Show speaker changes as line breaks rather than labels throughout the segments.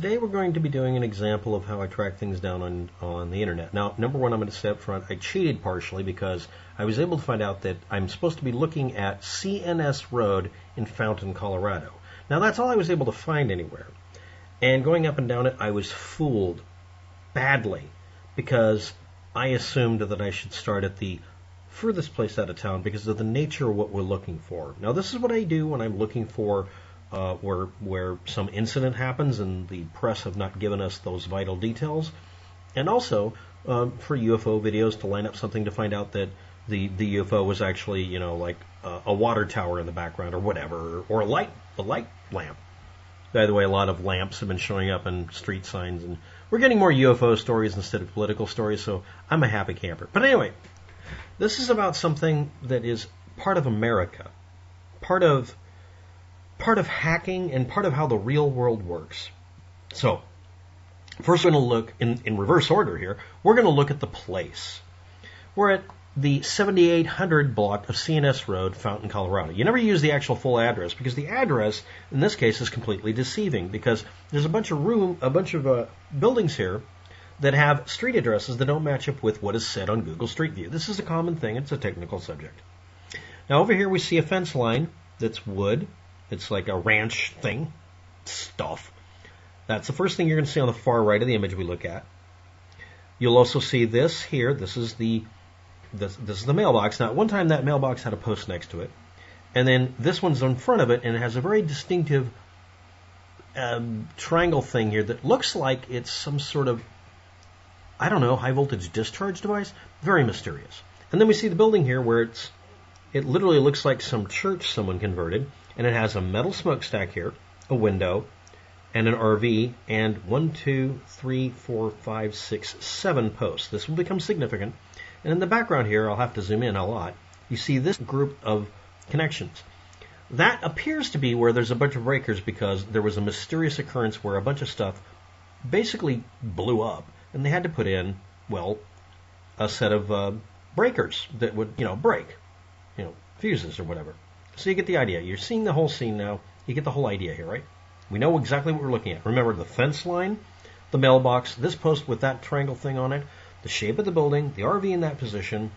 Today we're going to be doing an example of how I track things down on the internet. Now, number one, I'm going to say up front, I cheated partially because I was able to find out that I'm supposed to be looking at CNS Road in Fountain, Colorado. Now, that's all I was able to find anywhere. And going up and down it, I was fooled badly because I assumed that I should start at the furthest place out of town because of the nature of what we're looking for. Now, this is what I do when I'm looking for where some incident happens and the press have not given us those vital details, and also for UFO videos to line up something to find out that the UFO was actually, you know, like a water tower in the background or whatever, or a light lamp. By the way, a lot of lamps have been showing up in street signs, and we're getting more UFO stories instead of political stories, so I'm a happy camper. But anyway, this is about something that is part of America, part of hacking and part of how the real world works. So, first we're going to look in reverse order here. We're going to look at the place. We're at the 7800 block of CNS Road, Fountain, Colorado. You never use the actual full address because the address in this case is completely deceiving because there's a bunch of buildings here that have street addresses that don't match up with what is said on Google Street View. This is a common thing. It's a technical subject. Now over here we see a fence line that's wood. It's like a ranch thing, stuff. That's the first thing you're going to see on the far right of the image we look at. You'll also see this here. This is the mailbox. Now, at one time that mailbox had a post next to it, and then this one's in front of it, and it has a very distinctive triangle thing here that looks like it's some sort of, I don't know, high voltage discharge device. Very mysterious. And then we see the building here where it literally looks like some church someone converted. And it has a metal smokestack here, a window, and an RV, and 1, 2, 3, 4, 5, 6, 7 posts. This will become significant. And in the background here, I'll have to zoom in a lot, you see this group of connections. That appears to be where there's a bunch of breakers because there was a mysterious occurrence where a bunch of stuff basically blew up, and they had to put in, well, a set of breakers that would, break, fuses or whatever. So you get the idea. You're seeing the whole scene now. You get the whole idea here, right? We know exactly what we're looking at. Remember the fence line, the mailbox, this post with that triangle thing on it, the shape of the building, the RV in that position,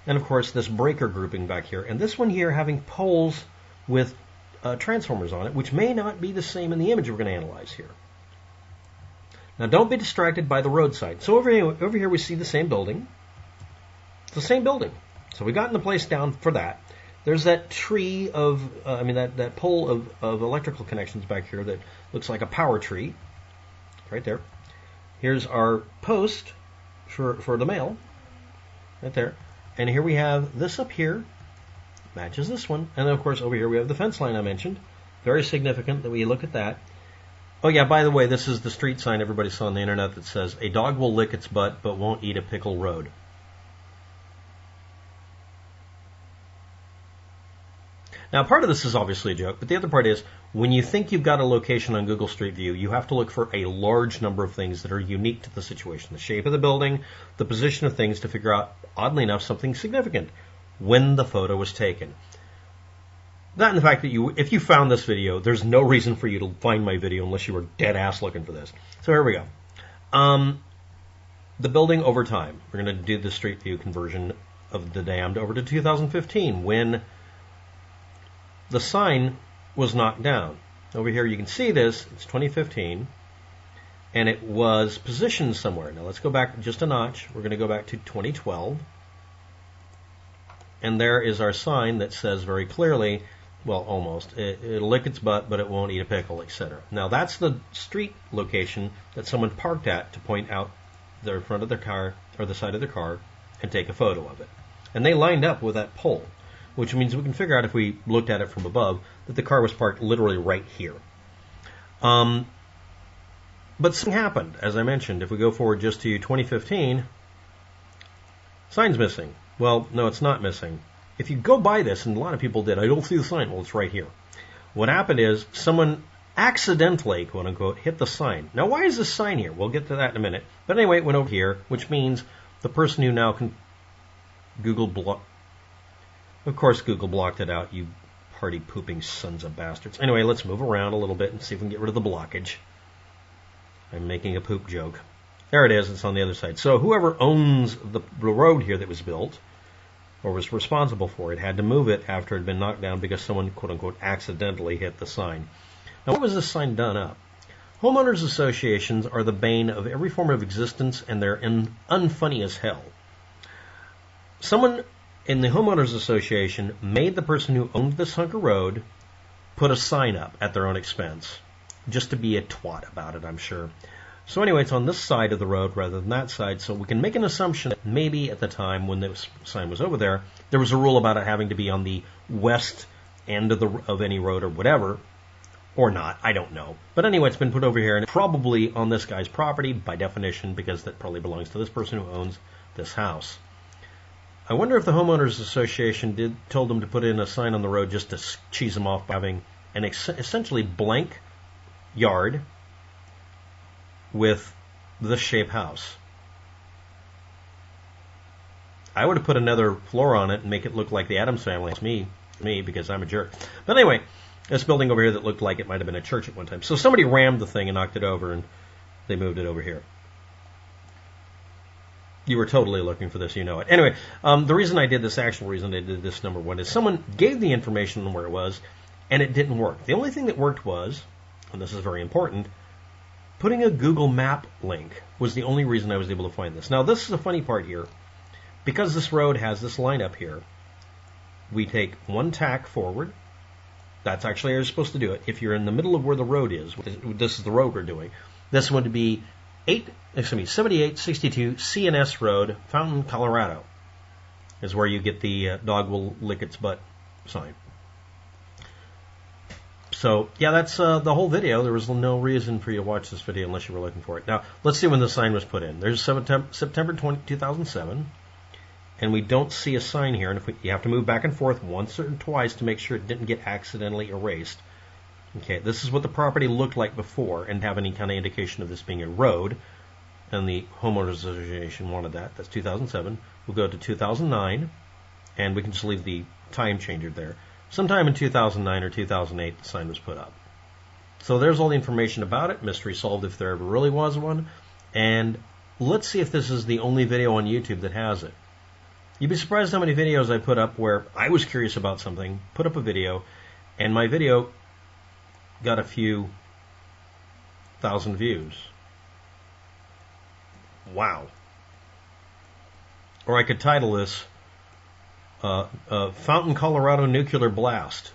and of course this breaker grouping back here. And this one here having poles with transformers on it, which may not be the same in the image we're going to analyze here. Now don't be distracted by the roadside. So over here we see the same building. It's the same building. So we got in the place down for that. There's that tree of, that pole of electrical connections back here that looks like a power tree. Right there. Here's our post for the mail. Right there. And here we have this up here. Matches this one. And then, of course, over here we have the fence line I mentioned. Very significant that we look at that. Oh, yeah, by the way, this is the street sign everybody saw on the internet that says, "A dog will lick its butt but won't eat a pickle road." Now, part of this is obviously a joke, but the other part is when you think you've got a location on Google Street View, you have to look for a large number of things that are unique to the situation. The shape of the building, the position of things to figure out, oddly enough, something significant when the photo was taken. That and the fact that if you found this video, there's no reason for you to find my video unless you were dead ass looking for this. So here we go. The building over time. We're going to do the Street View conversion of the damned over to 2015 when the sign was knocked down. Over here you can see this. It's 2015. And it was positioned somewhere. Now let's go back just a notch. We're going to go back to 2012. And there is our sign that says very clearly, well, almost, it'll lick its butt, but it won't eat a pickle, etc. Now that's the street location that someone parked at to point out the front of their car or the side of their car and take a photo of it. And they lined up with that pole, which means we can figure out if we looked at it from above that the car was parked literally right here. But something happened, as I mentioned. If we go forward just to 2015, sign's missing. Well, no, it's not missing. If you go by this, and a lot of people did, I don't see the sign. Well, it's right here. What happened is someone accidentally, quote unquote, hit the sign. Now, why is this sign here? We'll get to that in a minute. But anyway, it went over here, which means the person who now can Google block. Of course, Google blocked it out, you party-pooping sons of bastards. Anyway, let's move around a little bit and see if we can get rid of the blockage. I'm making a poop joke. There it is. It's on the other side. So whoever owns the road here that was built, or was responsible for it, had to move it after it had been knocked down because someone, quote-unquote, accidentally hit the sign. Now, what was this sign done up? Homeowners associations are the bane of every form of existence, and they're unfunny as hell. Someone in the homeowners association made the person who owned this hunk of road put a sign up at their own expense, just to be a twat about it, I'm sure. So anyway, it's on this side of the road rather than that side, so we can make an assumption that maybe at the time when this sign was over there, there was a rule about it having to be on the west end of any road or whatever, or not, I don't know. But anyway, it's been put over here, and probably on this guy's property by definition, because that probably belongs to this person who owns this house. I wonder if the homeowners association told them to put in a sign on the road just to cheese them off by having an essentially blank yard with this shape house. I would have put another floor on it and make it look like the Addams Family. It's me, because I'm a jerk. But anyway, this building over here that looked like it might have been a church at one time. So somebody rammed the thing and knocked it over, and they moved it over here. You were totally looking for this, you know it. Anyway, the reason I did this, actual reason I did this number one, is someone gave the information on where it was, and it didn't work. The only thing that worked was, and this is very important, putting a Google map link was the only reason I was able to find this. Now, this is the funny part here. Because this road has this line up here, we take one tack forward. That's actually how you're supposed to do it. If you're in the middle of where the road is, this is the road we're doing. This would be 7862 CNS Road, Fountain, Colorado, is where you get the dog will lick its butt sign. So, yeah, that's the whole video. There was no reason for you to watch this video unless you were looking for it. Now, let's see when the sign was put in. There's September 2007, and we don't see a sign here. And you have to move back and forth once or twice to make sure it didn't get accidentally erased. Okay, this is what the property looked like before, and have any kind of indication of this being a road. And the homeowners association wanted that. That's 2007. We'll go to 2009, and we can just leave the time changer there. Sometime in 2009 or 2008, the sign was put up. So there's all the information about it. Mystery solved if there ever really was one. And let's see if this is the only video on YouTube that has it. You'd be surprised how many videos I put up where I was curious about something, put up a video, and my video got a few thousand views. Wow. Or I could title this Fountain, Colorado Nuclear Blast.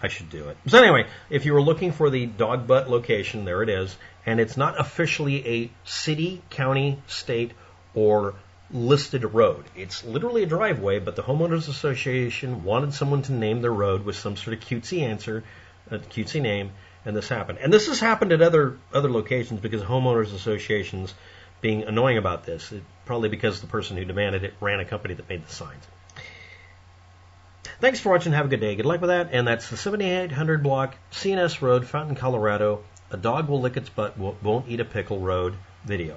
I should do it. So anyway, if you were looking for the dog butt location, there it is. And it's not officially a city, county, state, or listed road. It's literally a driveway, but the homeowners association wanted someone to name their road with some sort of cutesy answer, a cutesy name, and this happened. And this has happened at other locations because homeowners associations being annoying about this. Probably because the person who demanded it ran a company that made the signs. Thanks for watching. Have a good day. Good luck with that. And that's the 7800 block, CNS Road, Fountain, Colorado. A dog will lick its butt, won't eat a pickle road video.